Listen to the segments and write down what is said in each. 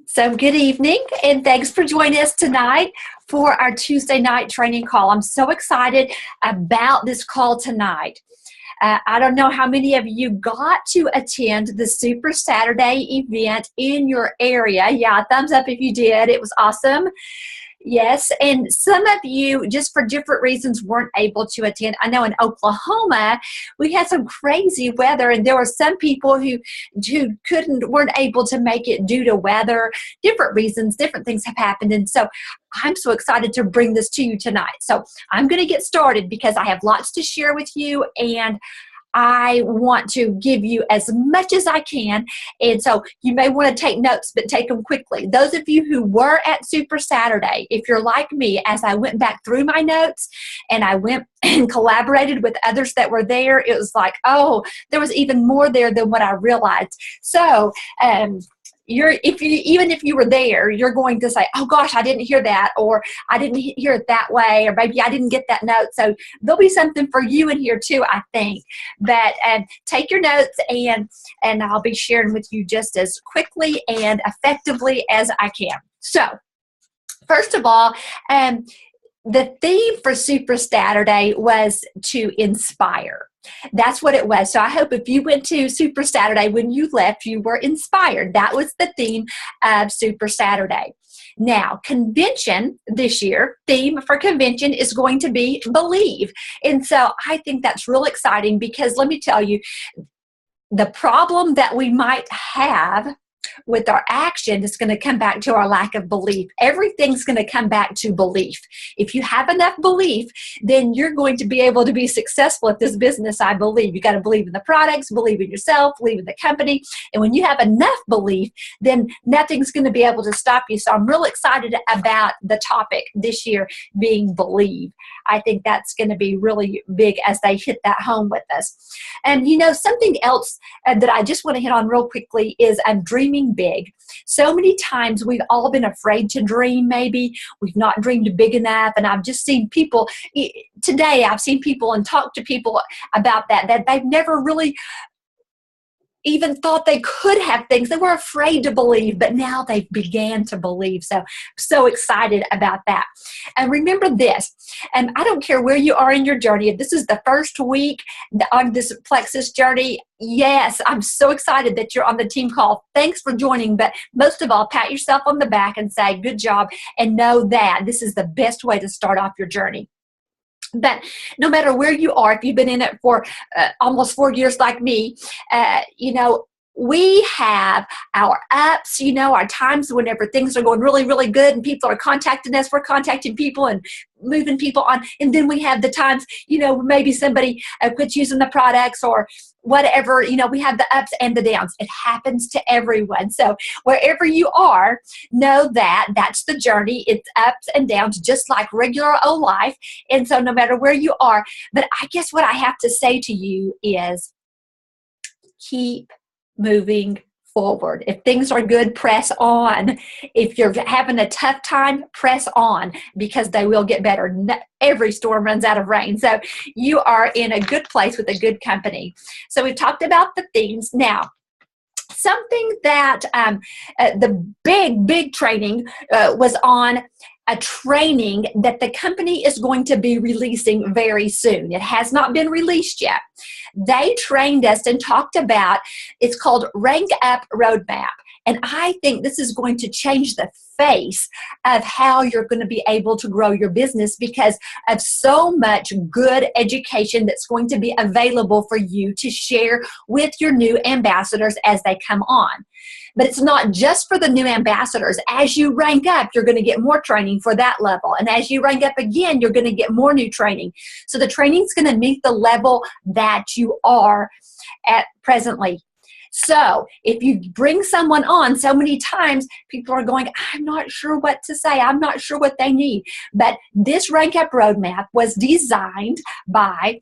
So good evening, and thanks for joining us tonight for our Tuesday night training call. I'm so excited about this call tonight. I don't know how many of you got to attend the Super Saturday event in your area. Yeah, thumbs up if you did. It was awesome. Yes, and some of you, just for different reasons, weren't able to attend. I know in Oklahoma, we had some crazy weather, and there were some people who weren't able to make it due to weather, different reasons, different things have happened. And so I'm so excited to bring this to you tonight. So I'm going to get started because I have lots to share with you, and I want to give you as much as I can. And so you may want to take notes, but take them quickly. Those of you who were at Super Saturday, if you're like me, as I went back through my notes and I went and collaborated with others that were there, it was like, oh, there was even more there than what I realized. So, even if you were there, you're going to say, oh gosh, I didn't hear that, or I didn't hear it that way, or maybe I didn't get that note. So there'll be something for you in here too, I think. But take your notes, and I'll be sharing with you just as quickly and effectively as I can. So first of all, the theme for Super Saturday was to inspire. That's what it was. So I hope if you went to Super Saturday, when you left, you were inspired. That was the theme of Super Saturday. Now, convention this year, theme for convention is going to be believe. And so I think that's real exciting because let me tell you, the problem that we might have with our action is going to come back to our lack of belief. Everything's going to come back to belief. If you have enough belief, then you're going to be able to be successful at this business, I believe. You got to believe in the products, believe in yourself, believe in the company. And when you have enough belief, then nothing's going to be able to stop you. So I'm real excited about the topic this year being believe. I think that's going to be really big as they hit that home with us. And you know, something else that I just want to hit on real quickly is I'm dreaming big. So many times we've all been afraid to dream. Maybe we've not dreamed big enough. And I've just seen people today, I've seen people and talked to people about that they've never really even thought they could have things. They were afraid to believe, but now they've began to believe. So excited about that. And remember this, and I don't care where you are in your journey. If this is the first week on this Plexus journey, yes, I'm so excited that you're on the team call. Thanks for joining. But most of all, pat yourself on the back and say, good job, and know that this is the best way to start off your journey. But no matter where you are, if you've been in it for almost 4 years like me, we have our ups, our times whenever things are going really, really good and people are contacting us, we're contacting people and moving people on. And then we have the times, maybe somebody quits using the products or whatever, we have the ups and the downs. It happens to everyone. So wherever you are, know that that's the journey. It's ups and downs, just like regular old life. And so no matter where you are, but I guess what I have to say to you is keep moving forward. If things are good, press on. If you're having a tough time, press on because they will get better. Every storm runs out of rain. So you are in a good place with a good company. So we've talked about the themes. Now, something that the big training was on a training that the company is going to be releasing very soon. It has not been released yet. They trained us and talked about, it's called Rank Up Roadmap. And I think this is going to change the face of how you're going to be able to grow your business because of so much good education that's going to be available for you to share with your new ambassadors as they come on. But it's not just for the new ambassadors. As you rank up, you're going to get more training for that level. And as you rank up again, you're going to get more new training. So the training's going to meet the level that you are at presently. So if you bring someone on so many times, people are going, I'm not sure what to say. I'm not sure what they need. But this Rank Up Roadmap was designed by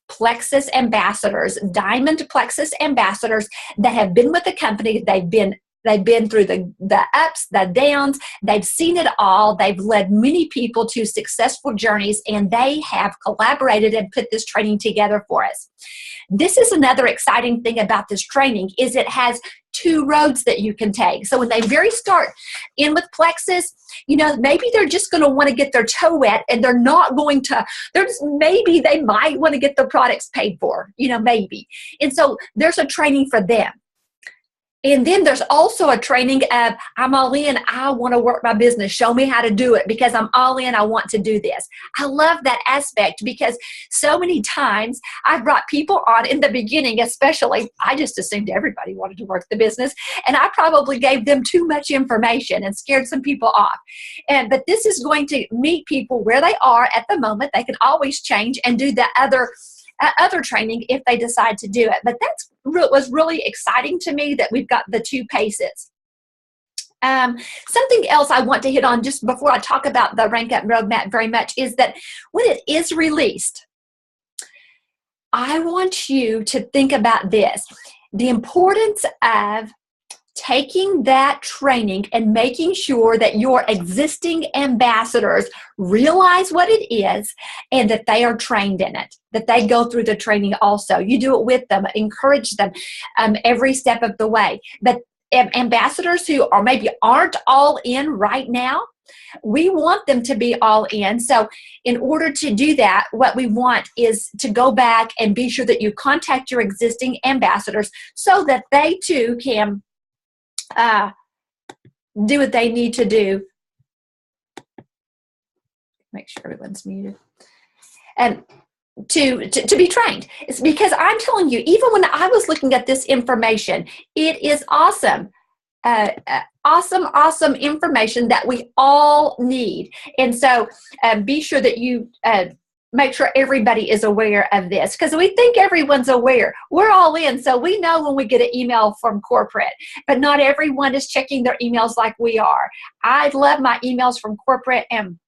Plexus ambassadors, diamond Plexus ambassadors that have been with the company. They've been They've been through the ups, the downs. They've seen it all. They've led many people to successful journeys, and they have collaborated and put this training together for us. This is another exciting thing about this training is it has 2 roads that you can take. So when they very start in with Plexus, you know, maybe they're just going to want to get their toe wet, and they're not going to, maybe they might want to get their products paid for, you know, maybe. And so there's a training for them. And then there's also a training of, I'm all in, I want to work my business. Show me how to do it because I'm all in, I want to do this. I love that aspect because so many times I've brought people on in the beginning, especially, I just assumed everybody wanted to work the business, and I probably gave them too much information and scared some people off. But this is going to meet people where they are at the moment. They can always change and do the other training if they decide to do it. But was really exciting to me that we've got the 2 paces. Something else I want to hit on just before I talk about the Rank Up Roadmap very much is that when it is released, I want you to think about this. The importance of taking that training and making sure that your existing ambassadors realize what it is and that they are trained in it, that they go through the training also. You do it with them, encourage them every step of the way. But ambassadors who aren't all in right now, we want them to be all in. So in order to do that, what we want is to go back and be sure that you contact your existing ambassadors so that they too can do what they need to do. Make sure everyone's muted. And to be trained. It's because I'm telling you, even when I was looking at this information, it is awesome. Awesome information that we all need. And so be sure that you make sure everybody is aware of this because we think everyone's aware. We're all in, so we know when we get an email from corporate, but not everyone is checking their emails like we are. I love my emails from corporate, and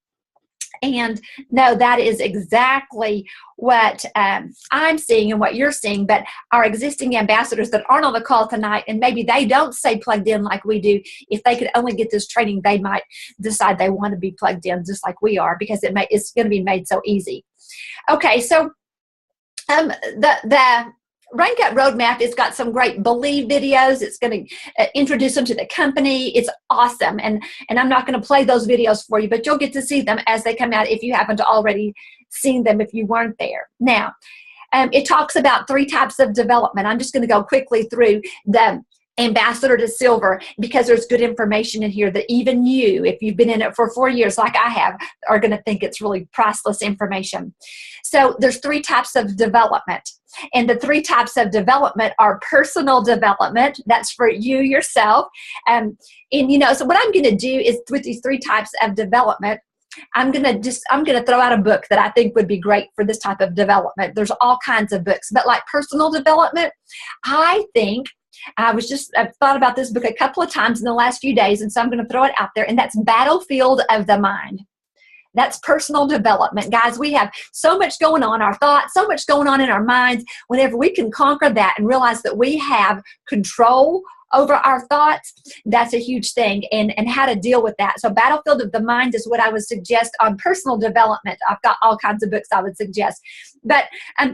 no, that is exactly what I'm seeing and what you're seeing. But our existing ambassadors that aren't on the call tonight, and maybe they don't stay plugged in like we do, if they could only get this training, they might decide they want to be plugged in just like we are because it's going to be made so easy. Okay, so the Rank Up Roadmap has got some great Believe videos. It's going to introduce them to the company. It's awesome. And I'm not going to play those videos for you, but you'll get to see them as they come out if you haven't already seen them if you weren't there. Now, it talks about 3 types of development. I'm just going to go quickly through the Ambassador to Silver because there's good information in here that even you, if you've been in it for 4 years like I have, are going to think it's really priceless information. So there's 3 types of development. And the 3 types of development are personal development. That's for you yourself. And you know, so what I'm going to do is with these 3 types of development, I'm going to throw out a book that I think would be great for this type of development. There's all kinds of books, but like personal development, I've thought about this book a couple of times in the last few days, and so I'm going to throw it out there, and that's Battlefield of the Mind. That's personal development. Guys, we have so much going on, our thoughts, so much going on in our minds. Whenever we can conquer that and realize that we have control over our thoughts, that's a huge thing, and how to deal with that. So Battlefield of the Mind is what I would suggest on personal development. I've got all kinds of books I would suggest. But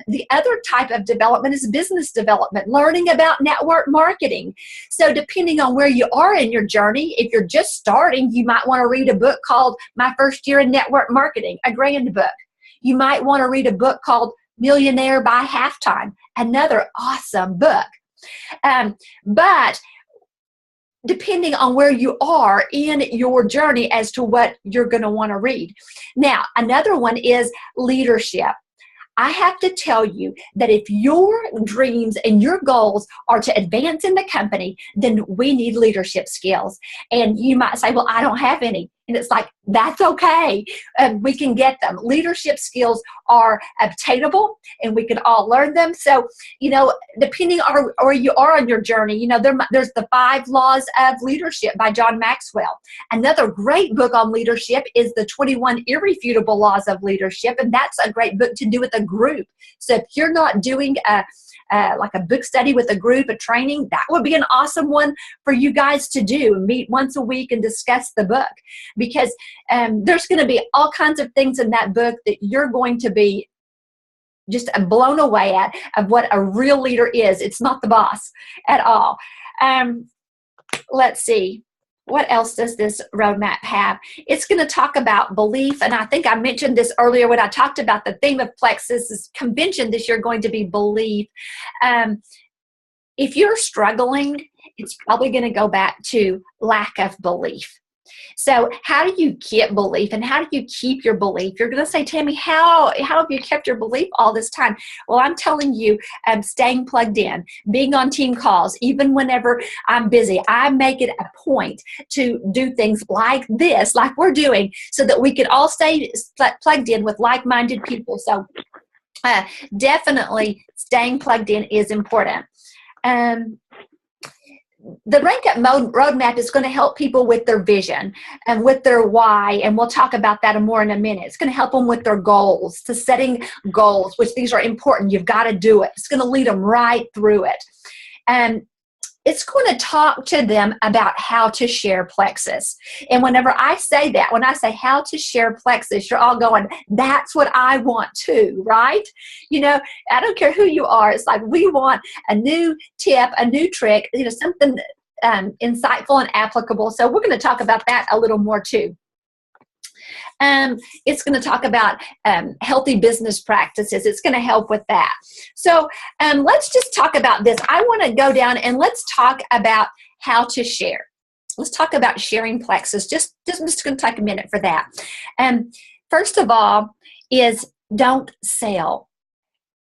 the other type of development is business development, learning about network marketing. So depending on where you are in your journey, if you're just starting, you might want to read a book called My First Year in Network Marketing, a grand book. You might want to read a book called Millionaire by Halftime, another awesome book. But depending on where you are in your journey as to what you're going to want to read. Now, another one is leadership. I have to tell you that if your dreams and your goals are to advance in the company, then we need leadership skills. And you might say, well, I don't have any. And it's like, that's okay. We can get them. Leadership skills are obtainable, and we can all learn them. So, you know, depending on where you are on your journey, you know, there's the 5 Laws of Leadership by John Maxwell. Another great book on leadership is the 21 Irrefutable Laws of Leadership, and that's a great book to do with a group. So if you're not doing a like a book study with a group, a training, that would be an awesome one for you guys to do. Meet once a week and discuss the book, because there's going to be all kinds of things in that book that you're going to be just blown away at, of what a real leader is. It's not the boss at all. Let's see. What else does this roadmap have? It's going to talk about belief, and I think I mentioned this earlier when I talked about the theme of Plexus's convention this year going to be belief. If you're struggling, it's probably going to go back to lack of belief. So how do you get belief, and how do you keep your belief? You're going to say, Tammy, how have you kept your belief all this time? Well, I'm telling you, staying plugged in, being on team calls, even whenever I'm busy. I make it a point to do things like this, like we're doing, so that we can all stay plugged in with like-minded people. So definitely staying plugged in is important. The Rank Up Roadmap is going to help people with their vision and with their why, and we'll talk about that more in a minute. It's going to help them with their goals, to setting goals, which these are important. You've got to do it. It's going to lead them right through it. And it's going to talk to them about how to share Plexus. And whenever I say that, when I say how to share Plexus, you're all going, that's what I want too, right? You know, I don't care who you are. It's like, we want a new tip, a new trick, you know, something insightful and applicable. So we're going to talk about that a little more too. It's going to talk about healthy business practices. It's going to help with that. So let's just talk about this. I want to go down and let's talk about how to share. Let's talk about sharing Plexus. Just going to take a minute for that. First of all is don't sell.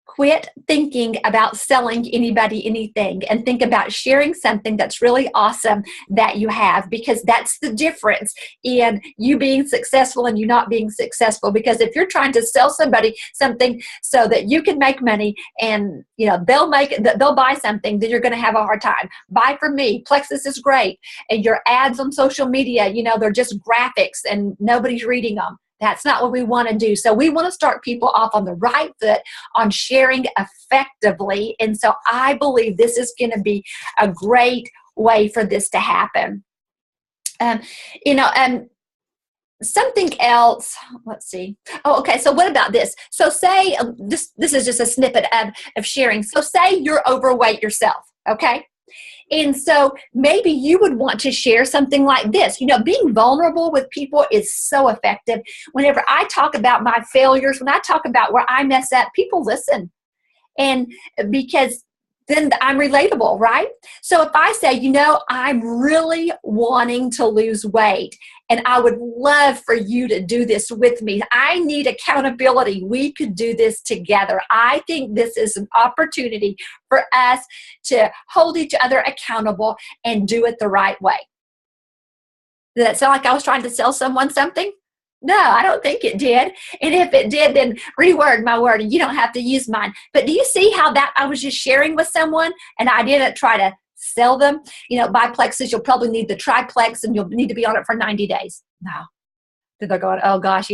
Quit thinking about selling anybody anything, and think about sharing something that's really awesome that you have, because that's the difference in you being successful and you not being successful. Because if you're trying to sell somebody something so that you can make money and they'll buy something, then you're going to have a hard time. Buy from me. Plexus is great. And your ads on social media, they're just graphics and nobody's reading them. That's not what we want to do. So we want to start people off on the right foot on sharing effectively. And so I believe this is going to be a great way for this to happen. Something else, let's see. Oh, okay. So what about this? So say, this is just a snippet of sharing. So say you're overweight yourself, okay? And so maybe you would want to share something like this. Being vulnerable with people is so effective. Whenever I talk about my failures, when I talk about where I mess up, people listen. And because then I'm relatable, right? So if I say, I'm really wanting to lose weight, and I would love for you to do this with me. I need accountability. We could do this together. I think this is an opportunity for us to hold each other accountable and do it the right way. Did that sound like I was trying to sell someone something? No, I don't think it did. And if it did, then reword my word and you don't have to use mine. But do you see how that I was just sharing with someone and I didn't try to sell them? Buy Plexus, you'll probably need the triplex and you'll need to be on it for 90 days. No. They're going, oh gosh,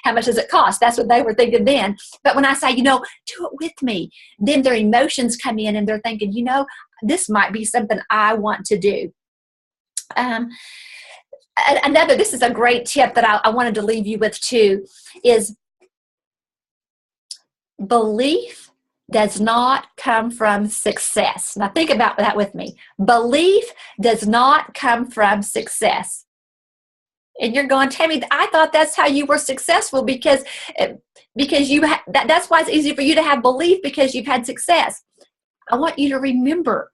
how much does it cost? That's what they were thinking then. But when I say, do it with me, then their emotions come in and they're thinking, this might be something I want to do. This is a great tip that I wanted to leave you with too, is belief does not come from success. Now think about that with me. Belief does not come from success. And you're going, Tammy, I thought that's how you were successful because that's why it's easy for you to have belief, because you've had success. I want you to remember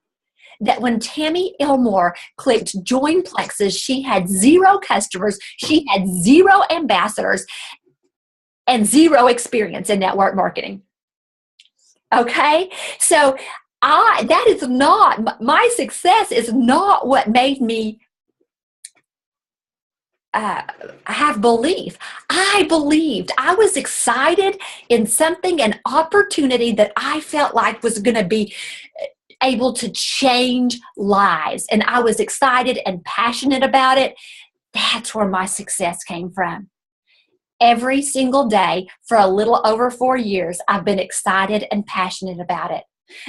that when Tammy Elmore clicked Join Plexus, she had 0 customers, she had 0 ambassadors, and 0 experience in network marketing. Okay? So that is not, my success is not what made me have belief. I believed. I was excited in something, an opportunity that I felt like was going to be able to change lives. And I was excited and passionate about it. That's where my success came from. Every single day for a little over 4 years, I've been excited and passionate about it.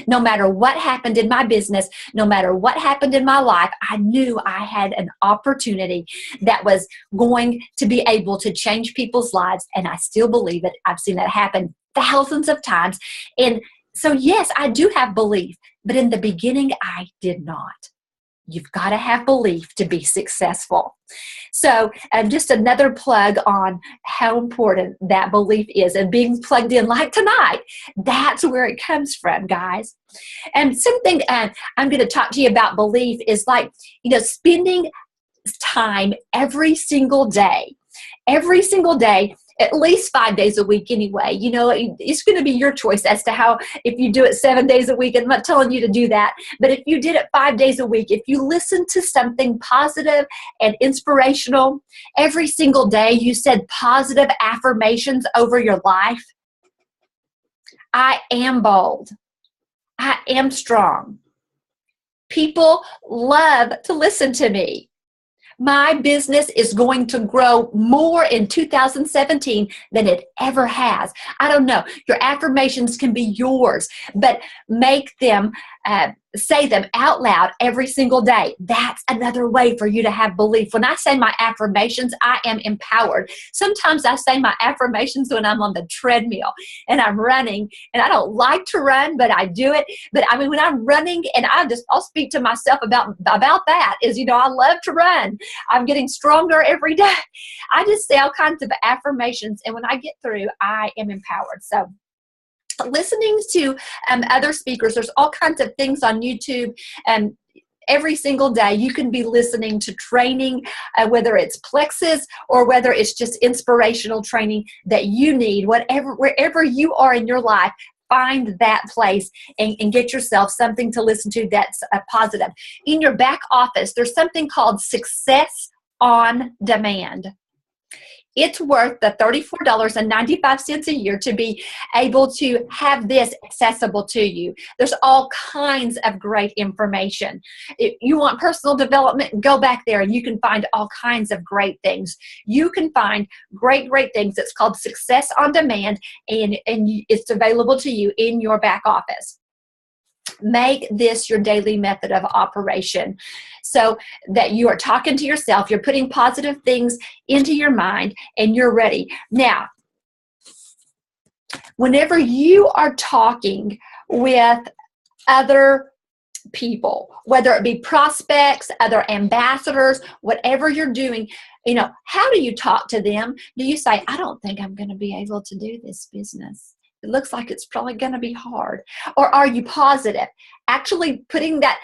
No matter what happened in my business, no matter what happened in my life, I knew I had an opportunity that was going to be able to change people's lives, and I still believe it. I've seen that happen thousands of times. And so, yes, I do have belief, but in the beginning, I did not. You've got to have belief to be successful. So just another plug on how important that belief is, and being plugged in like tonight. That's where it comes from, guys. And something I'm going to talk to you about belief is like, spending time every single day, at least 5 days a week anyway. It's going to be your choice as to how, if you do it 7 days a week. I'm not telling you to do that. But if you did it 5 days a week, if you listen to something positive and inspirational every single day, you said positive affirmations over your life. I am bold. I am strong. People love to listen to me. My business is going to grow more in 2017 than it ever has. I don't know. Your affirmations can be yours, but make them, say them out loud every single day. That's another way for you to have belief. When I say my affirmations, I am empowered. Sometimes I say my affirmations when I'm on the treadmill and I'm running, and I don't like to run, but I do it. But I mean, when I'm running, and I'll speak to myself about that is, I love to run. I'm getting stronger every day. I just say all kinds of affirmations, and when I get through, I am empowered. So listening to other speakers, there's all kinds of things on YouTube. Every single day you can be listening to training, whether it's Plexus or whether it's just inspirational training that you need. Wherever you are in your life, find that place and get yourself something to listen to that's positive. In your back office, there's something called Success on Demand. It's worth the $34.95 a year to be able to have this accessible to you. There's all kinds of great information. If you want personal development, go back there and you can find all kinds of great things. You can find great things. It's called Success on Demand, and it's available to you in your back office. Make this your daily method of operation so that you are talking to yourself, you're putting positive things into your mind, and you're ready. Now, whenever you are talking with other people, whether it be prospects, other ambassadors, whatever you're doing, how do you talk to them? Do you say, I don't think I'm going to be able to do this business? It looks like it's probably going to be hard. Or are you positive? Actually putting that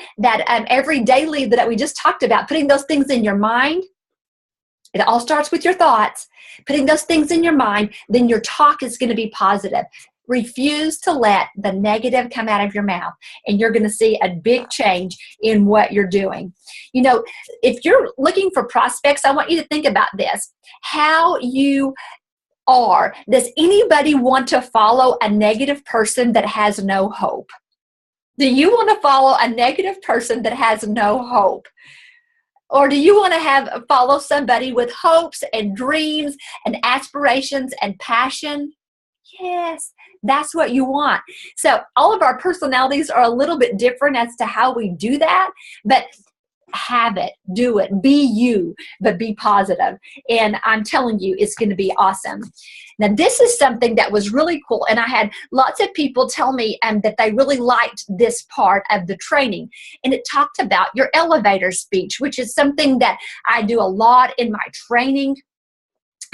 every daily that we just talked about, putting those things in your mind. It all starts with your thoughts. Putting those things in your mind, then your talk is going to be positive. Refuse to let the negative come out of your mouth, and you're going to see a big change in what you're doing. If you're looking for prospects, I want you to think about this. How you are. Does anybody want to follow a negative person that has no hope? Do you want to follow a negative person that has no hope? Or do you want to follow somebody with hopes and dreams and aspirations and passion? Yes, that's what you want. So all of our personalities are a little bit different as to how we do that, but have it, do it, be you, but be positive. And I'm telling you, it's going to be awesome. Now, this is something that was really cool. And I had lots of people tell me that they really liked this part of the training. And it talked about your elevator speech, which is something that I do a lot in my training.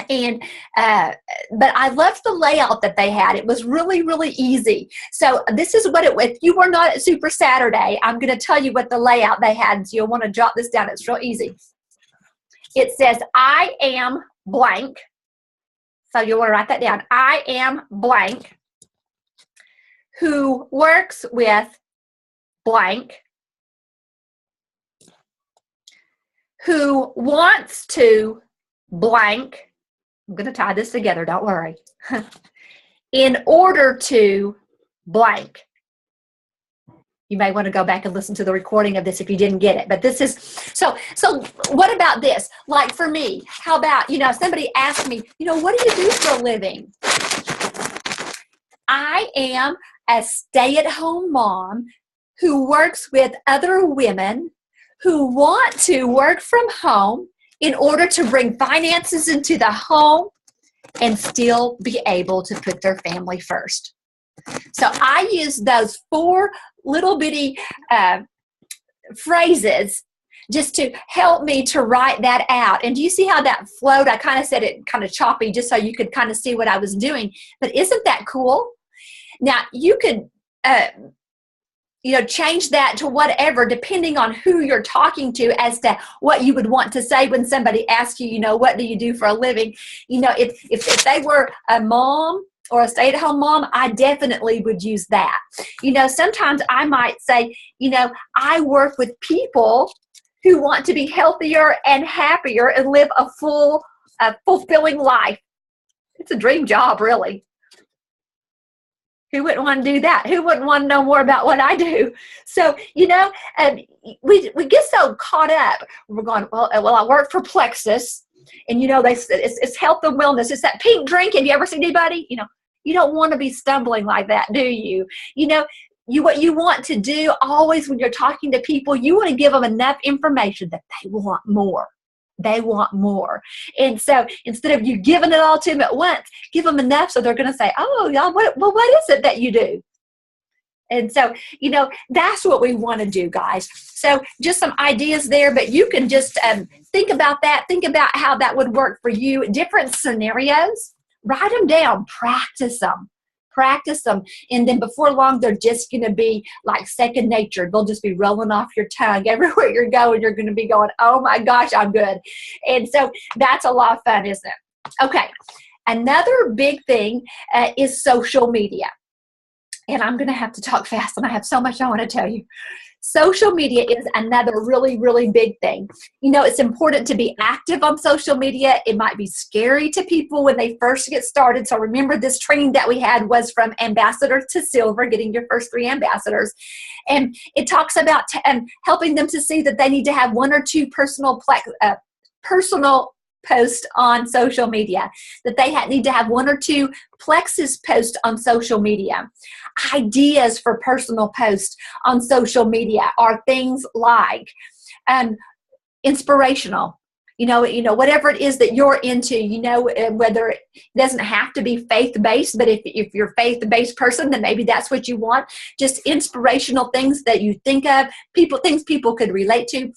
And but I loved the layout that they had. It was really easy. So this is what if you were not at Super Saturday, I'm going to tell you what the layout they had. So you'll want to jot this down. It's real easy. It says, I am blank. So you'll want to write that down. I am blank, who works with blank, who wants to blank. I'm going to tie this together, don't worry. In order to blank. You may want to go back and listen to the recording of this if you didn't get it. But this is, so what about this? Like for me, how about, somebody asked me, what do you do for a living? I am a stay-at-home mom who works with other women who want to work from home in order to bring finances into the home and still be able to put their family first. So I use those 4 little bitty phrases just to help me to write that out. And do you see how that flowed? I kind of said it kind of choppy just so you could kind of see what I was doing. But isn't that cool? Now, you could change that to whatever, depending on who you're talking to, as to what you would want to say when somebody asks you, what do you do for a living? If they were a mom or a stay-at-home mom, I definitely would use that. Sometimes I might say, I work with people who want to be healthier and happier and live a fulfilling life. It's a dream job, really. Who wouldn't want to do that? Who wouldn't want to know more about what I do? So, we get so caught up. We're going, well, I work for Plexus, and, it's health and wellness. It's that pink drink. Have you ever seen anybody? You don't want to be stumbling like that, do you? What you want to do always when you're talking to people, you want to give them enough information that they want more. They want more. And so instead of you giving it all to them at once, give them enough so they're going to say, oh, y'all, what is it that you do? And so, that's what we want to do, guys. So just some ideas there, but you can just think about that. Think about how that would work for you. Different scenarios, write them down, practice them. And then before long, they're just going to be like second nature. They'll just be rolling off your tongue everywhere you're going. You're going to be going, oh my gosh, I'm good. And so that's a lot of fun, isn't it? Okay. Another big thing is social media. And I'm going to have to talk fast, and I have so much I want to tell you. Social media is another really, really big thing. It's important to be active on social media. It might be scary to people when they first get started. So remember, this training that we had was from ambassador to silver, getting your first 3 ambassadors. And it talks about helping them to see that they need to have 1 or 2 personal post on social media, that they need to have 1 or 2 Plexus posts on social media. Ideas for personal posts on social media are things like inspirational, whatever it is that you're into, whether it doesn't have to be faith-based, but if you're a faith-based person, then maybe that's what you want. Just inspirational things that you think of, things people could relate to.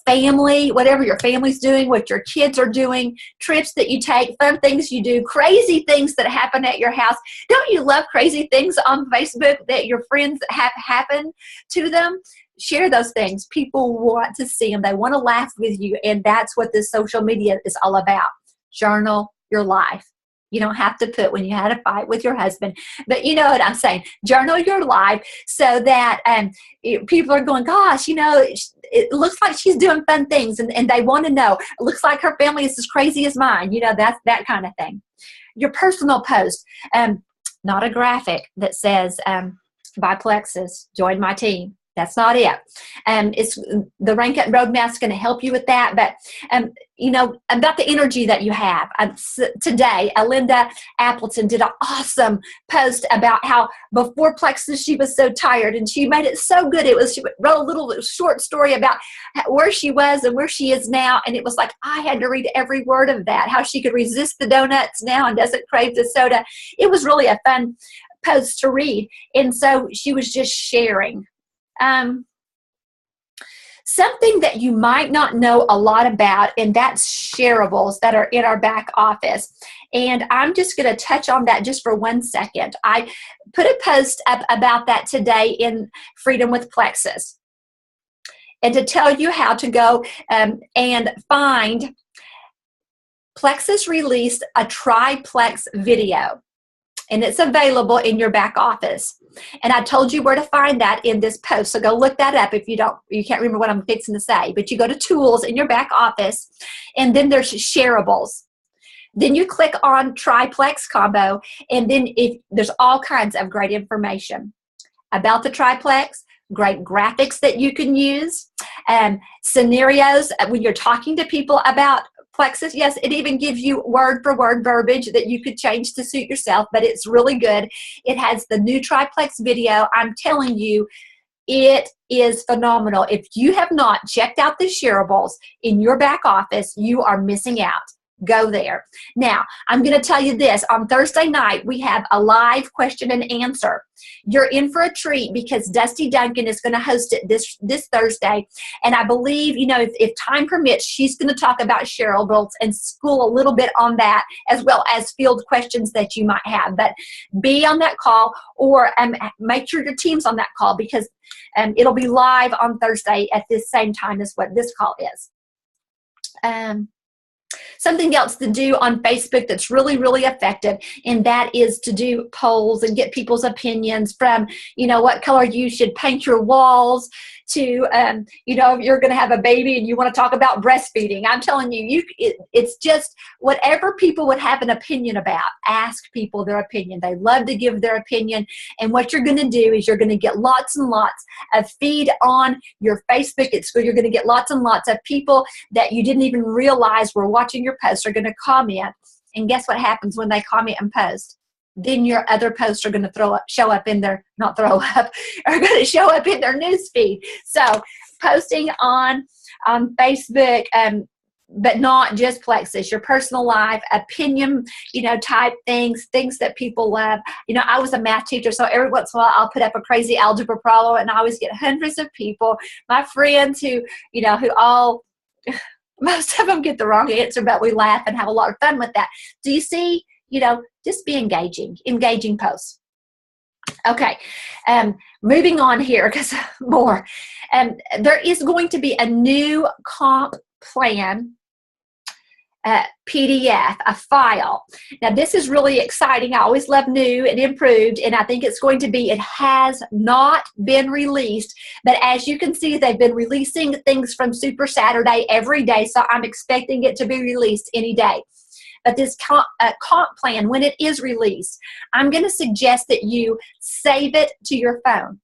Family, whatever your family's doing, what your kids are doing, trips that you take, fun things you do, crazy things that happen at your house. Don't you love crazy things on Facebook that your friends have happen to them? Share those things. People want to see them. They want to laugh with you, and that's what this social media is all about. Journal your life. You don't have to put when you had a fight with your husband, but you know what I'm saying. Journal your life so that people are going, gosh, it looks like she's doing fun things, and they want to know. It looks like her family is as crazy as mine. That's that kind of thing. Your personal post, not a graphic that says, by Plexus, join my team. That's not it. It's the Rank It Roadmap's going to help you with that. But, about the energy that you have. Today, Alinda Appleton did an awesome post about how before Plexus, she was so tired, and she made it so good. She wrote a little short story about where she was and where she is now. And it was like, I had to read every word of that, how she could resist the donuts now and doesn't crave the soda. It was really a fun post to read. And so she was just sharing. Something that you might not know a lot about, and that's shareables that are in our back office. And I'm just going to touch on that just for 1 second. I put a post up about that today in Freedom with Plexus, and to tell you how to go and find. Plexus released a triplex video, and it's available in your back office. And I told you where to find that in this post. So go look that up if you can't remember what I'm fixing to say. But you go to tools in your back office, and then there's shareables. Then you click on triplex combo, and then there's all kinds of great information about the triplex, great graphics that you can use, scenarios when you're talking to people about Plexus, yes, it even gives you word for word verbiage that you could change to suit yourself, but it's really good. It has the new triplex video. I'm telling you, it is phenomenal. If you have not checked out the shareables in your back office, you are missing out. Go there. Now, I'm going to tell you this. On Thursday night, we have a live question and answer. You're in for a treat because Dusty Duncan is going to host it this Thursday. And I believe, if time permits, she's going to talk about shareables and school a little bit on that, as well as field questions that you might have. But be on that call, or make sure your team's on that call, because it'll be live on Thursday at this same time as what this call is. Something else to do on Facebook that's really, really effective, and that is to do polls and get people's opinions from, what color you should paint your walls, to, if you're going to have a baby and you want to talk about breastfeeding. I'm telling you, it's just whatever people would have an opinion about. Ask people their opinion. They love to give their opinion. And what you're going to do is you're going to get lots and lots of feed on your Facebook at school. You're going to get lots and lots of people that you didn't even realize were watching your posts are going to comment. And guess what happens when they comment and post? Then your other posts are going to show up in their, are going to show up in their news feed. So posting on Facebook, but not just Plexus, your personal life, opinion, type things that people love. I was a math teacher, so every once in a while I'll put up a crazy algebra problem, and I always get hundreds of people, my friends who all, most of them get the wrong answer, but we laugh and have a lot of fun with that. Do you see? Just be engaging posts. Okay, moving on here, because more. There is going to be a new comp plan PDF, a file. Now, this is really exciting. I always love new and improved, and I think it's going to be, it has not been released, but as you can see, they've been releasing things from Super Saturday every day, so I'm expecting it to be released any day. But this comp plan, when it is released, I'm going to suggest that you save it to your phone,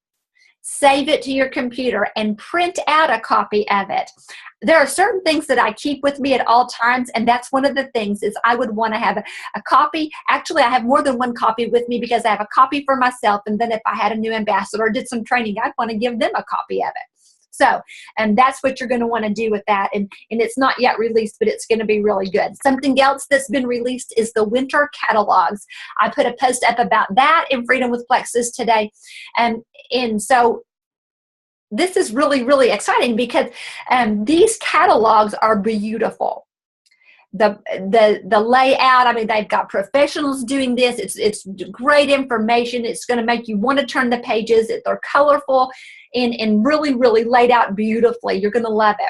save it to your computer, and print out a copy of it. There are certain things that I keep with me at all times, and that's one of the things is I would want to have a copy. Actually, I have more than one copy with me because I have a copy for myself, and then if I had a new ambassador or did some training, I'd want to give them a copy of it. So, and that's what you're going to want to do with that. And it's not yet released, but it's going to be really good. Something else that's been released is the winter catalogs. I put a post up about that in Freedom with Plexus today. And so this is really, really exciting because these catalogs are beautiful. The layout, I mean, they've got professionals doing this. It's great information. It's going to make you want to turn the pages. They're colorful and really, really laid out beautifully. You're going to love it.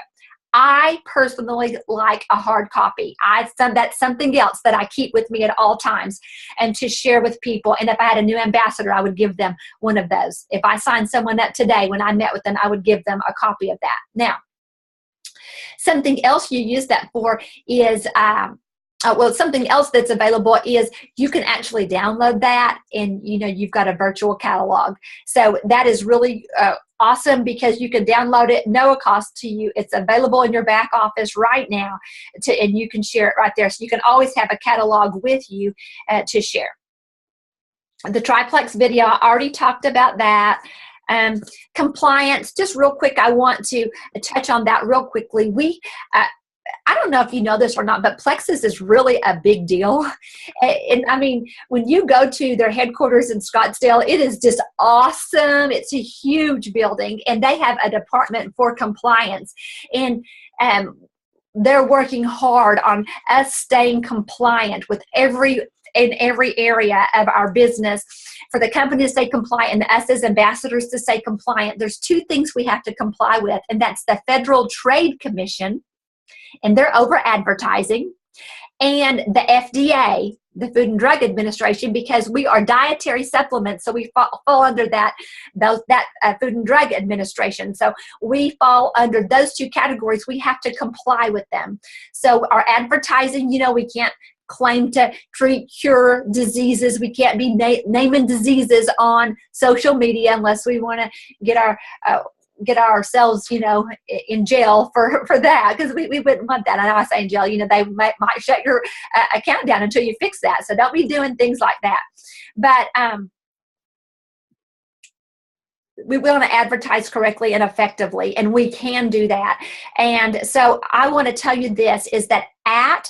I personally like a hard copy. That's something else that I keep with me at all times and to share with people. And if I had a new ambassador, I would give them one of those. If I signed someone up today, when I met with them, I would give them a copy of that. Now, something else you use that for is, something else that's available is you can actually download that, and you've got a virtual catalog. So that is really awesome because you can download it, no cost to you. It's available in your back office right now, and you can share it right there. So you can always have a catalog with you to share. The triplex video, I already talked about that. Compliance, just real quick, I want to touch on that real quickly. I don't know if you know this or not, but Plexus is really a big deal. And I mean, when you go to their headquarters in Scottsdale, it is just awesome. It's a huge building, and they have a department for compliance. And they're working hard on us staying compliant with every area of our business, for the company to stay compliant and us as ambassadors to stay compliant. There's two things we have to comply with, and that's the Federal Trade Commission and their over advertising, and the FDA, the Food and Drug Administration, because we are dietary supplements, so we fall under that Food and Drug Administration. So we fall under those two categories. We have to comply with them. So our advertising, we can't claim to cure diseases. We can't be naming diseases on social media unless we want to get our get ourselves, in jail for that, because we wouldn't want that. I know I say in jail, they might shut your account down until you fix that. So don't be doing things like that. But we want to advertise correctly and effectively, and we can do that. And so I want to tell you this, is that at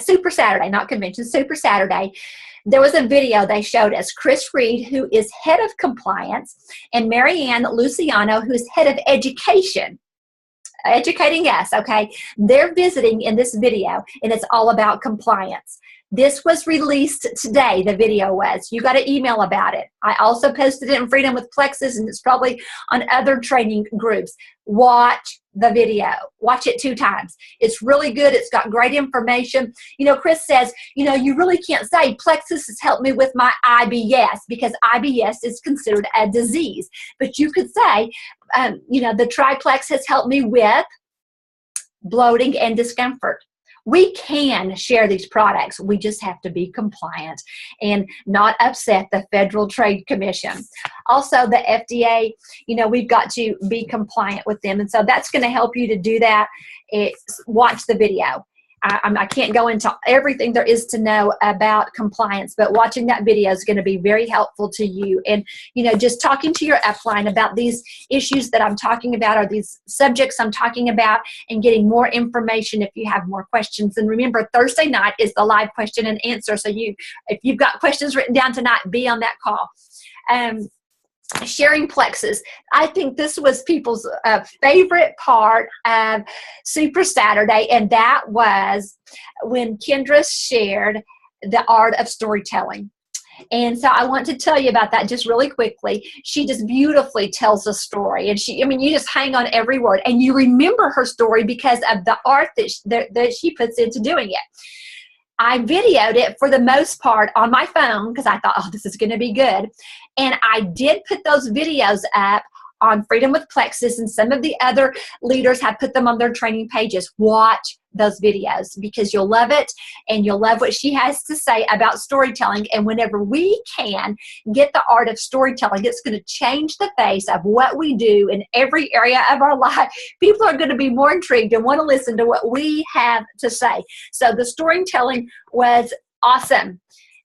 Super Saturday, not convention, Super Saturday, there was a video they showed us. Chris Reed, who is head of compliance, and Marianne Luciano, who's head of education, educating us, okay? They're visiting in this video, and it's all about compliance. This was released today, the video was. You got an email about it. I also posted it in Freedom with Plexus, and it's probably on other training groups. Watch the video. Watch it 2 times. It's really good. It's got great information. Chris says, you really can't say Plexus has helped me with my IBS, because IBS is considered a disease. But you could say, the triplex has helped me with bloating and discomfort. We can share these products. We just have to be compliant and not upset the Federal Trade Commission. Also, the FDA, we've got to be compliant with them. And so that's going to help you to do that. Watch the video. I can't go into everything there is to know about compliance, but watching that video is going to be very helpful to you. And, just talking to your upline about these issues that I'm talking about, or these subjects I'm talking about, and getting more information if you have more questions. And remember, Thursday night is the live question and answer. So if you've got questions written down tonight, be on that call. Sharing Plexus. I think this was people's favorite part of Super Saturday, and that was when Kendra shared the art of storytelling. And so I want to tell you about that just really quickly. She just beautifully tells a story, and you just hang on every word, and you remember her story because of the art that she puts into doing it. I videoed it for the most part on my phone because I thought, this is going to be good. And I did put those videos up on Freedom with Plexus, and some of the other leaders have put them on their training pages. Watch those videos because you'll love it, and you'll love what she has to say about storytelling. And whenever we can get the art of storytelling, it's going to change the face of what we do in every area of our life. People are going to be more intrigued and want to listen to what we have to say. So the storytelling was awesome.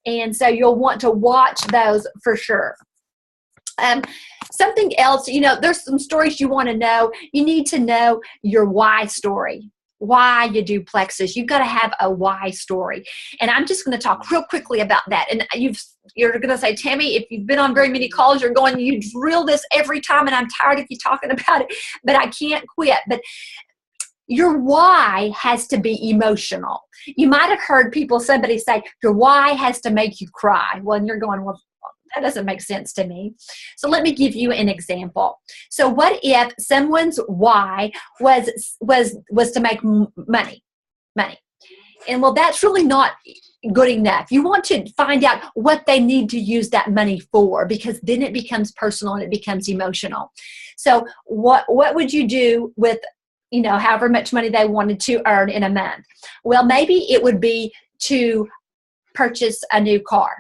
And so you'll want to watch those for sure. Something else, there's some stories you want to know. You need to know your why story. Why you do Plexus. You've got to have a why story. And I'm just going to talk real quickly about that. And you're going to say, Tammy, if you've been on very many calls, you drill this every time, and I'm tired of you talking about it, but I can't quit. But your why has to be emotional. You might have heard somebody say, your why has to make you cry. Well, and you're going, well, that doesn't make sense to me. So let me give you an example. So what if someone's why was to make money? And well, that's really not good enough. You want to find out what they need to use that money for, because then it becomes personal and it becomes emotional. So what would you do with however much money they wanted to earn in a month? Well, maybe it would be to purchase a new car.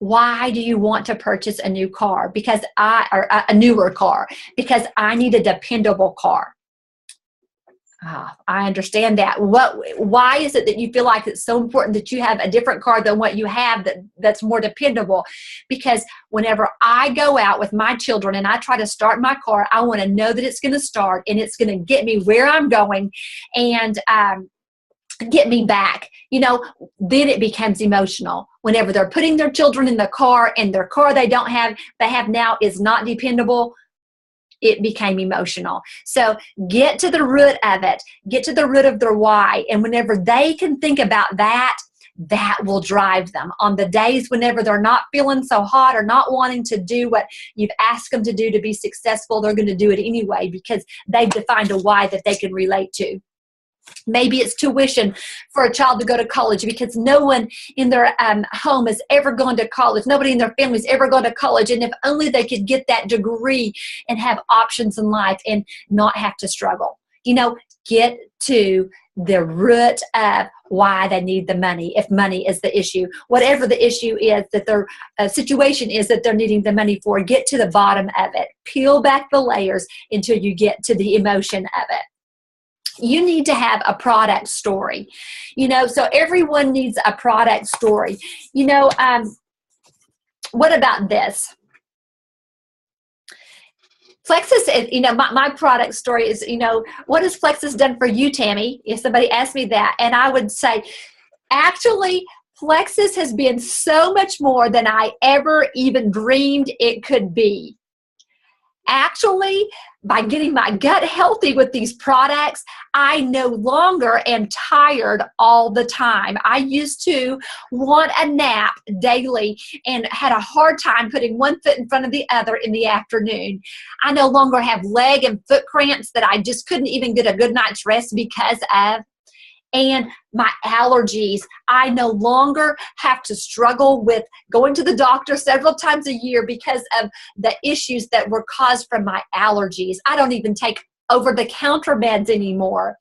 Why do you want to purchase a new car? Because a newer car, because I need a dependable car. I understand that. Why is it that you feel like it's so important that you have a different car than what you have that's more dependable? Because whenever I go out with my children and I try to start my car, I want to know that it's going to start and it's going to get me where I'm going and get me back. Then it becomes emotional. Whenever they're putting their children in the car and their car they have now is not dependable, it became emotional. So get to the root of it. Get to the root of their why. And whenever they can think about that, that will drive them. On the days whenever they're not feeling so hot or not wanting to do what you've asked them to do to be successful, they're going to do it anyway because they've defined a why that they can relate to. Maybe it's tuition for a child to go to college because no one in their home has ever gone to college. Nobody in their family has ever gone to college. And if only they could get that degree and have options in life and not have to struggle. Get to the root of why they need the money, if money is the issue. Whatever the issue is that their situation is that they're needing the money for, get to the bottom of it. Peel back the layers until you get to the emotion of it. You need to have a product story. So everyone needs a product story. What about this? Plexus, my product story is, what has Plexus done for you, Tammy? If somebody asked me that, and I would say, actually, Plexus has been so much more than I ever even dreamed it could be. Actually, by getting my gut healthy with these products, I no longer am tired all the time. I used to want a nap daily and had a hard time putting one foot in front of the other in the afternoon. I no longer have leg and foot cramps that I just couldn't even get a good night's rest because of. And my allergies, I no longer have to struggle with going to the doctor several times a year because of the issues that were caused from my allergies. I don't even take over-the-counter meds anymore.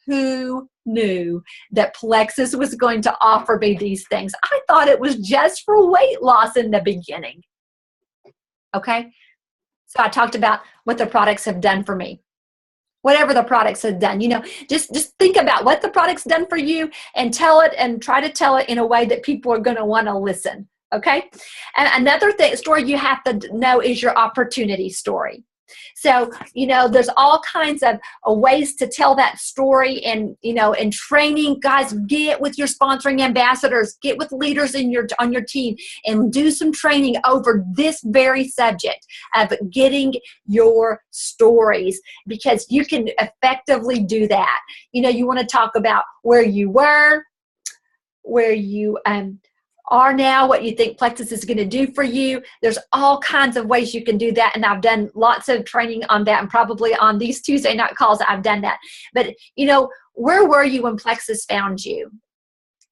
Who knew that Plexus was going to offer me these things? I thought it was just for weight loss in the beginning. Okay? So I talked about what the products have done for me. Whatever the products have done, just think about what the product's done for you and tell it, and try to tell it in a way that people are going to want to listen. Okay. And another story you have to know is your opportunity story. So, there's all kinds of ways to tell that story, and, in training, guys, get with your sponsoring ambassadors, get with leaders on your team, and do some training over this very subject of getting your stories, because you can effectively do that. You want to talk about where you were, where you are now, what you think Plexus is going to do for you. There's all kinds of ways you can do that, and I've done lots of training on that, and probably on these Tuesday night calls I've done that. But where were you when Plexus found you?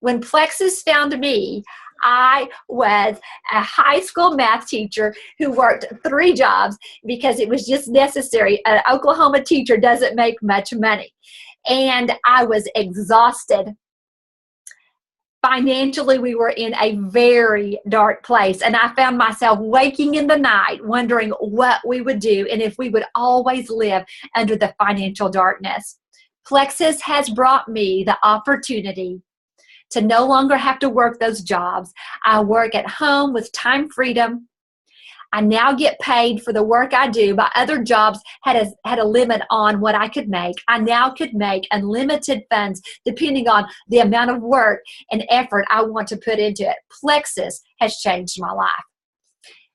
When Plexus found me, I was a high school math teacher who worked 3 jobs because it was just necessary. An Oklahoma teacher doesn't make much money, and I was exhausted. Financially, we were in a very dark place, and I found myself waking in the night wondering what we would do and if we would always live under the financial darkness. Plexus has brought me the opportunity to no longer have to work those jobs. I work at home with time freedom. I now get paid for the work I do. My other jobs had a limit on what I could make. I now could make unlimited funds depending on the amount of work and effort I want to put into it. Plexus has changed my life.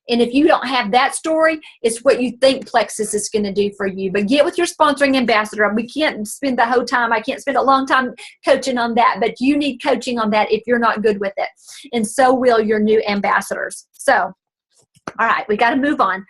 And if you don't have that story, it's what you think Plexus is going to do for you. But get with your sponsoring ambassador. We can't spend the whole time. I can't spend a long time coaching on that, but you need coaching on that if you're not good with it. And so will your new ambassadors. So, all right, we got to move on.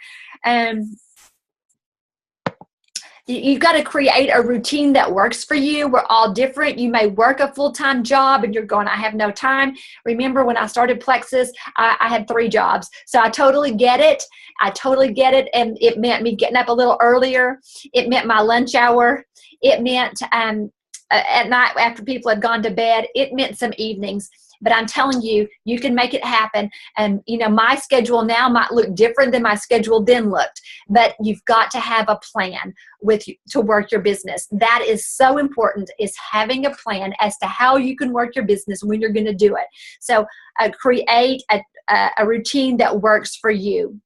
You've got to create a routine that works for you. We're all different. You may work a full-time job and you're going, I have no time. Remember when I started Plexus, I had 3 jobs. So I totally get it. And it meant me getting up a little earlier. It meant my lunch hour. It meant at night after people had gone to bed. It meant some evenings. But I'm telling you, you can make it happen. And, my schedule now might look different than my schedule then looked. But you've got to have a plan to work your business. That is so important, is having a plan as to how you can work your business when you're going to do it. So create a routine that works for you.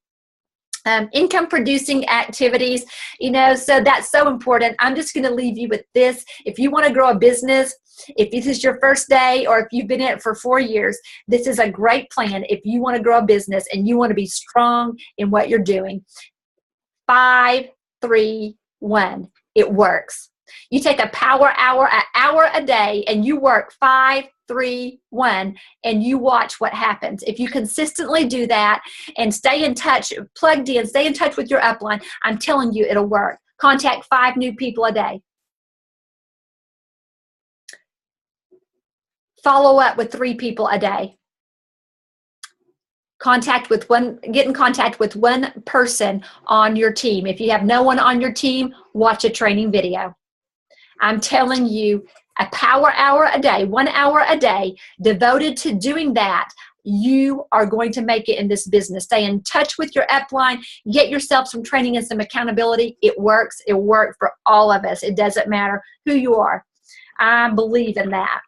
Income producing activities, so that's so important. I'm just going to leave you with this. If you want to grow a business, if this is your first day or if you've been in it for 4 years, this is a great plan. If you want to grow a business and you want to be strong in what you're doing, 5, 3, 1, it works. You take an hour a day, and you work 5, 3, 1, and you watch what happens. If you consistently do that and stay in touch, plugged in, stay in touch with your upline, I'm telling you it'll work. Contact 5 new people a day. Follow up with 3 people a day. Get in contact with 1 person on your team. If you have no one on your team, watch a training video. I'm telling you, a power hour a day, 1 hour a day devoted to doing that, you are going to make it in this business. Stay in touch with your upline. Get yourself some training and some accountability. It works. It worked for all of us. It doesn't matter who you are. I believe in that.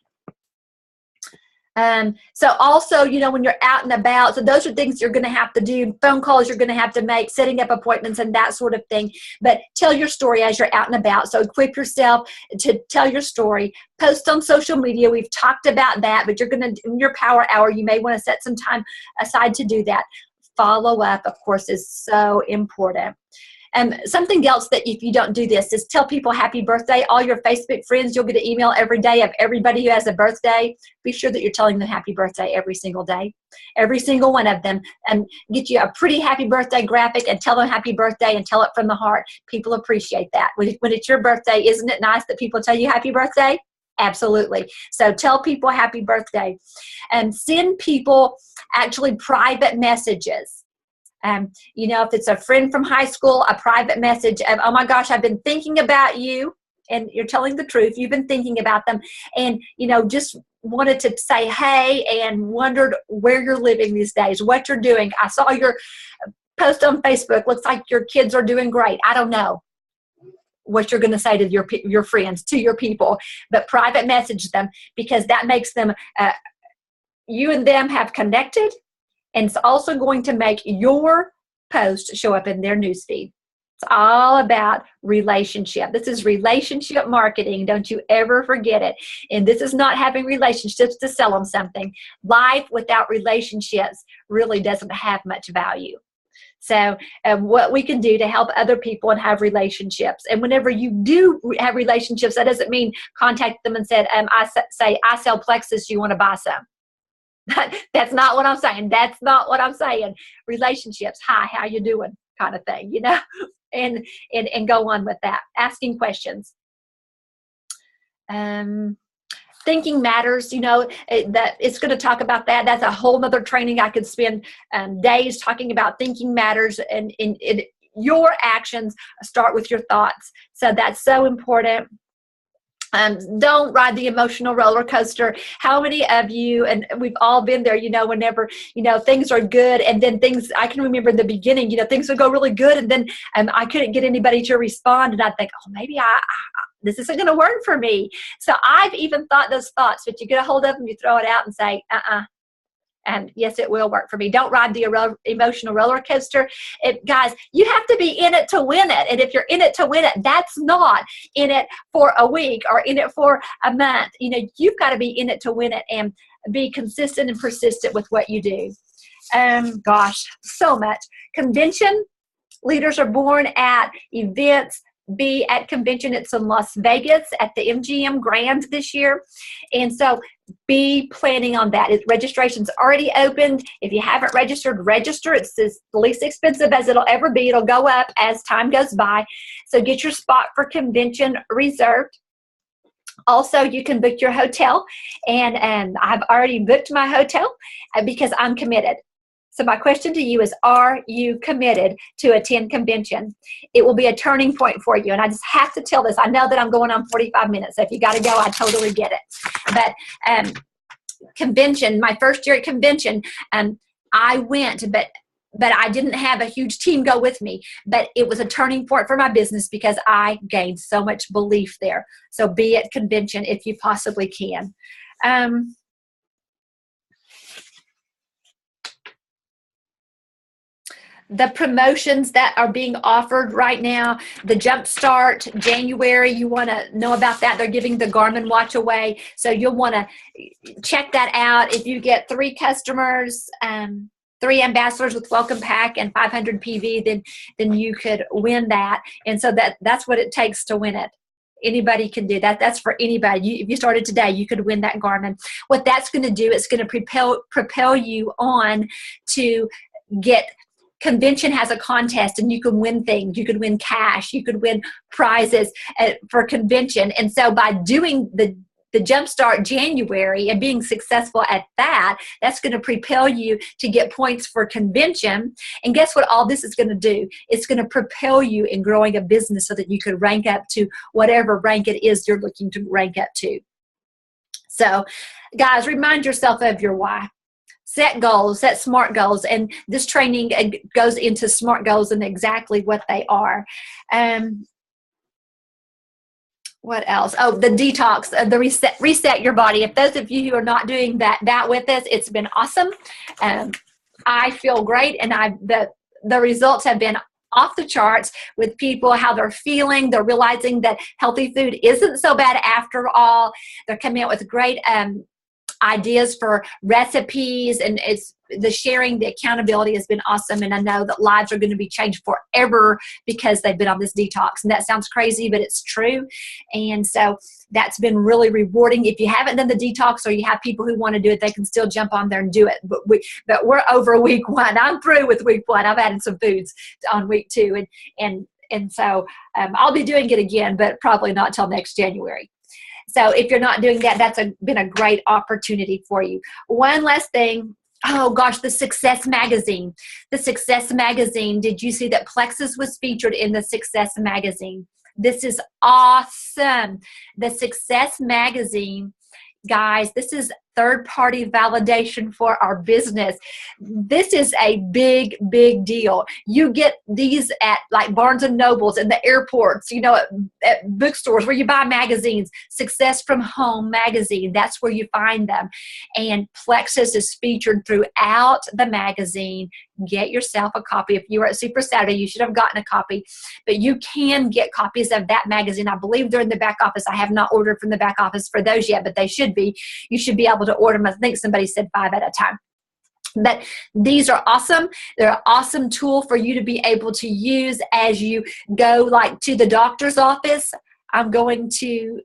So also, you know, when you're out and about, so those are things you're going to have to do, phone calls you're going to have to make, setting up appointments and that sort of thing. But tell your story as you're out and about. So equip yourself to tell your story. Post on social media. We've talked about that, but you're going to, in your power hour, you may want to set some time aside to do that. Follow up, of course, is so important. Something else that if you don't do this is tell people happy birthday. All your Facebook friends, you'll get an email every day of everybody who has a birthday. Be sure that you're telling them happy birthday every single day, every single one of them, and get you a pretty happy birthday graphic and tell them happy birthday and tell it from the heart. People appreciate that. When it's your birthday, isn't it nice that people tell you happy birthday? Absolutely. So tell people happy birthday and send people actually private messages. You know, if it's a friend from high school, a private message of, oh my gosh, I've been thinking about you, and you're telling the truth. You've been thinking about them and, you know, just wanted to say, hey, and wondered where you're living these days, what you're doing. I saw your post on Facebook. Looks like your kids are doing great. I don't know what you're going to say to your friends, to your people, but private message them, because that makes them, you and them have connected. And it's also going to make your post show up in their newsfeed. It's all about relationship. This is relationship marketing. Don't you ever forget it. And this is not having relationships to sell them something. Life without relationships really doesn't have much value. So what we can do to help other people and have relationships. And whenever you do have relationships, that doesn't mean contact them and said, I sell plexus, you want to buy some. That's not what I'm saying. That's not what I'm saying. Relationships, hi, how you doing, kind of thing, you know, and go on with that. Asking questions. Thinking matters, you know, that it's going to talk about that. That's a whole nother training. I could spend days talking about thinking matters, and your actions start with your thoughts. So that's so important. Don't ride the emotional roller coaster. How many of you, and we've all been there, you know, whenever, you know, things are good and then things, I can remember in the beginning, you know, things would go really good and then I couldn't get anybody to respond, and I'd think, oh, maybe this isn't going to work for me. So I've even thought those thoughts, but you get a hold of them, you throw it out and say, and yes, it will work for me. Don't ride the emotional roller coaster. Guys, you have to be in it to win it. And if you're in it to win it, that's not in it for a week or in it for a month. You know, you've got to be in it to win it and be consistent and persistent with what you do. Gosh, so much. Convention. Leaders are born at events. Be at convention. It's in Las Vegas at the MGM Grand this year. And so be planning on that. Registration's already opened. If you haven't registered, register. It's the least expensive as it'll ever be. It'll go up as time goes by. So get your spot for convention reserved. Also, you can book your hotel. And I've already booked my hotel because I'm committed. So my question to you is, are you committed to attend convention? It will be a turning point for you. And I just have to tell this. I know that I'm going on 45 minutes. So if you got to go, I totally get it. But convention, my first year at convention, I went, but I didn't have a huge team go with me. But it was a turning point for my business because I gained so much belief there. So be at convention if you possibly can. The promotions that are being offered right now, the JumpStart January, you want to know about that. They're giving the Garmin watch away. So you'll want to check that out. If you get 3 customers, 3 ambassadors with welcome pack and 500 PV, then you could win that. And so that's what it takes to win it. Anybody can do that. That's for anybody. If you started today, you could win that Garmin. What that's going to do, it's going to propel you on to get. Convention has a contest and you can win things. You could win cash. You could win prizes for convention. And so by doing the JumpStart January and being successful at that, that's going to propel you to get points for convention. And guess what all this is going to do? It's going to propel you in growing a business so that you could rank up to whatever rank it is you're looking to rank up to. So guys, remind yourself of your why. Set goals, set SMART goals, and this training goes into SMART goals and exactly what they are. What else? Oh, the detox, the reset your body. If those of you who are not doing that with us, it's been awesome. I feel great, and the results have been off the charts with people, how they're feeling. They're realizing that healthy food isn't so bad after all. They're coming out with great ideas for recipes, and it's the sharing, the accountability has been awesome. And I know that lives are going to be changed forever because they've been on this detox. And that sounds crazy, but it's true. And so that's been really rewarding. If you haven't done the detox, or you have people who want to do it, they can still jump on there and do it. But we're over week 1. I'm through with week 1. I've added some foods on week 2, and so I'll be doing it again, but probably not till next January. So if you're not doing that, that's been a great opportunity for you. One last thing. Oh gosh, the Success Magazine. The Success Magazine. Did you see that Plexus was featured in the Success Magazine? This is awesome. The Success Magazine, guys, this is third-party validation for our business. This is a big, big deal. You get these at like Barnes and Nobles and the airports, you know, at bookstores where you buy magazines. Success from Home magazine, that's where you find them. And Plexus is featured throughout the magazine. Get yourself a copy. If you were at Super Saturday, you should have gotten a copy. But you can get copies of that magazine. I believe they're in the back office. I have not ordered from the back office for those yet, but they should be. You should be able to order them. I think somebody said 5 at a time. But these are awesome. They're an awesome tool for you to be able to use as you go like to the doctor's office. I'm going to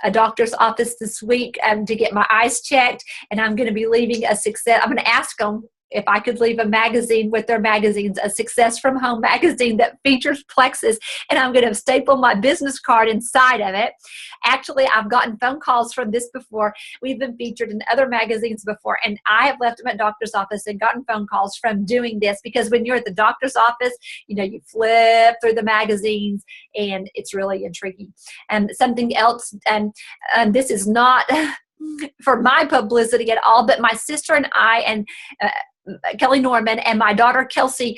a doctor's office this week to get my eyes checked, and I'm going to be leaving a Success. I'm going to ask them if I could leave a magazine with their magazines, a Success from Home magazine that features Plexus, and I'm going to staple my business card inside of it. Actually, I've gotten phone calls from this before. We've been featured in other magazines before, and I have left them at doctor's office and gotten phone calls from doing this, because when you're at the doctor's office, you know, you flip through the magazines, and it's really intriguing. And something else, and this is not for my publicity at all, but my sister and I, and Kelly Norman, and my daughter Kelsey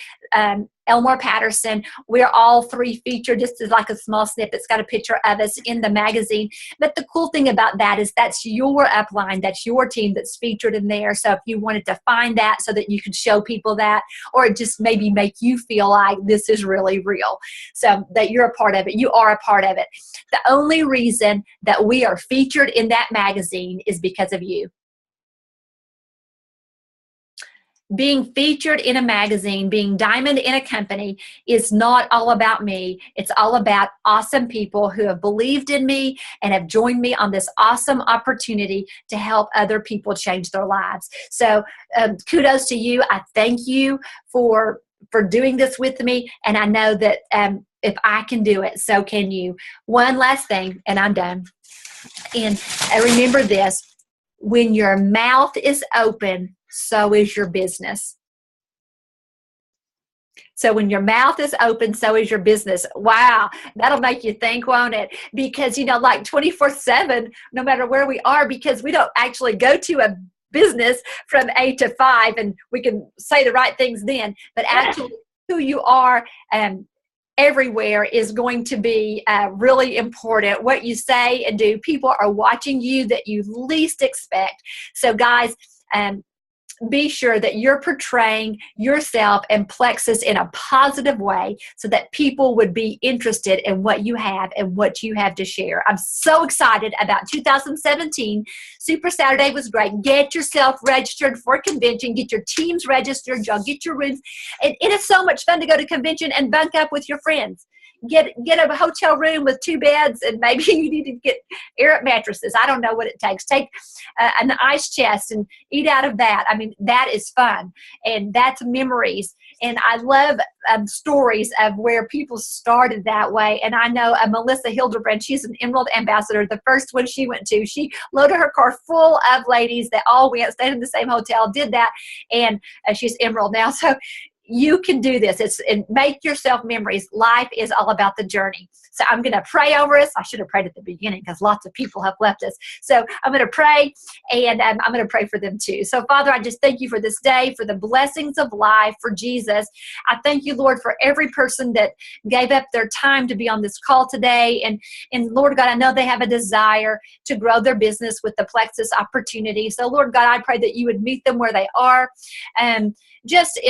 Elmore Patterson, we're all 3 featured. Just as like a small snip, it's got a picture of us in the magazine. But the cool thing about that is that's your upline, that's your team that's featured in there. So if you wanted to find that so that you could show people that, or just maybe make you feel like this is really real, so that you're a part of it, you are a part of it. The only reason that we are featured in that magazine is because of you. Being featured in a magazine, being diamond in a company is not all about me. It's all about awesome people who have believed in me and have joined me on this awesome opportunity to help other people change their lives. So kudos to you. I thank you for doing this with me. And I know that if I can do it, so can you. One last thing, and I'm done. And remember this, when your mouth is open, so is your business. So when your mouth is open, so is your business. Wow, that'll make you think, won't it? Because, you know, like 24/7, no matter where we are, because we don't actually go to a business from 8 to 5 and we can say the right things then, but actually who you are everywhere is going to be really important. What you say and do, people are watching you that you least expect. So guys, be sure that you're portraying yourself and Plexus in a positive way so that people would be interested in what you have and what you have to share. I'm so excited about 2017. Super Saturday was great. Get yourself registered for convention. Get your teams registered. Y'all get your rooms. It is so much fun to go to convention and bunk up with your friends. Get a hotel room with 2 beds, and maybe you need to get air mattresses. I don't know what it takes. Take an ice chest and eat out of that. I mean, that is fun, and that's memories. And I love stories of where people started that way. And I know Melissa Hildebrand, she's an Emerald ambassador. The first one she went to, she loaded her car full of ladies that all went, stayed in the same hotel, did that, and she's Emerald now. So you can do this. Make yourself memories. Life is all about the journey. So I'm going to pray over us. I should have prayed at the beginning because lots of people have left us. So I'm going to pray, and I'm going to pray for them too. So Father, I just thank you for this day, for the blessings of life, for Jesus. I thank you, Lord, for every person that gave up their time to be on this call today. And Lord God, I know they have a desire to grow their business with the Plexus opportunity. So Lord God, I pray that you would meet them where they are, and just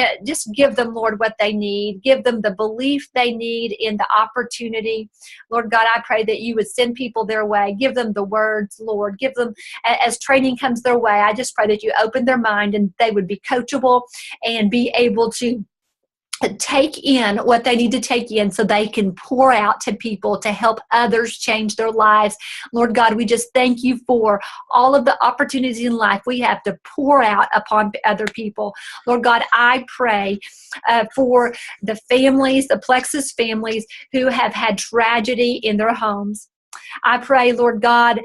give them, Lord, what they need. Give them the belief they need in the opportunity. Lord God, I pray that you would send people their way. Give them the words, Lord. Give them, as training comes their way, I just pray that you open their mind and they would be coachable and be able to take in what they need to take in so they can pour out to people to help others change their lives. Lord God, we just thank you for all of the opportunities in life we have to pour out upon other people. Lord God, I pray for the families, the Plexus families who have had tragedy in their homes. I pray, Lord God,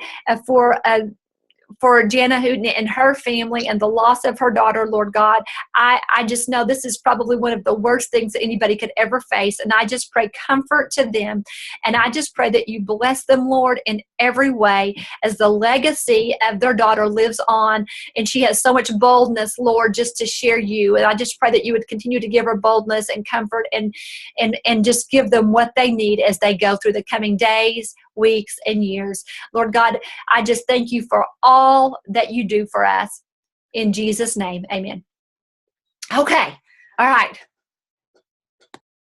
for Jana Hooten and her family and the loss of her daughter, Lord God. I just know this is probably one of the worst things that anybody could ever face. And I just pray comfort to them. And I just pray that you bless them, Lord, in every way as the legacy of their daughter lives on. And she has so much boldness, Lord, just to share you. And I just pray that you would continue to give her boldness and comfort and just give them what they need as they go through the coming days, weeks, and years. Lord God, I just thank you for all that you do for us. In Jesus' name, amen. Okay. All right.